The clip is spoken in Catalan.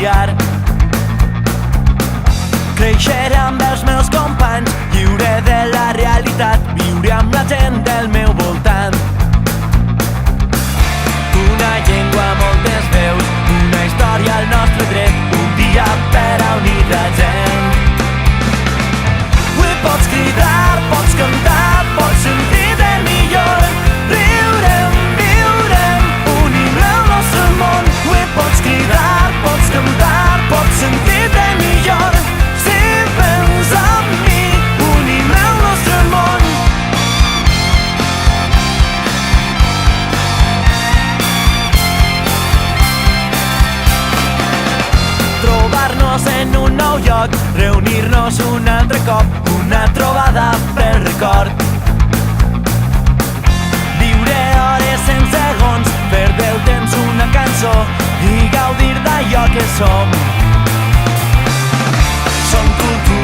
familiar. Creixeré amb els meus companys, lliure de la realitat, viure amb la gent del meu voltant. Una llengua, moltes veus, una història al nostre dret, un dia per a unir la gent. Avui pots cridar, pots cantar, pots sentir de millor. Riurem, viurem, unim el nostre món. Avui pots cridar, pots cantar, pots sentir de millor. Si vens amb mi, unim el nostre món. Trobar-nos en un nou lloc, reunir-nos un altre cop, una trobada per record. Viure hores en segons, fer del temps una cançó i gaudir d'allò que som. Som cultura.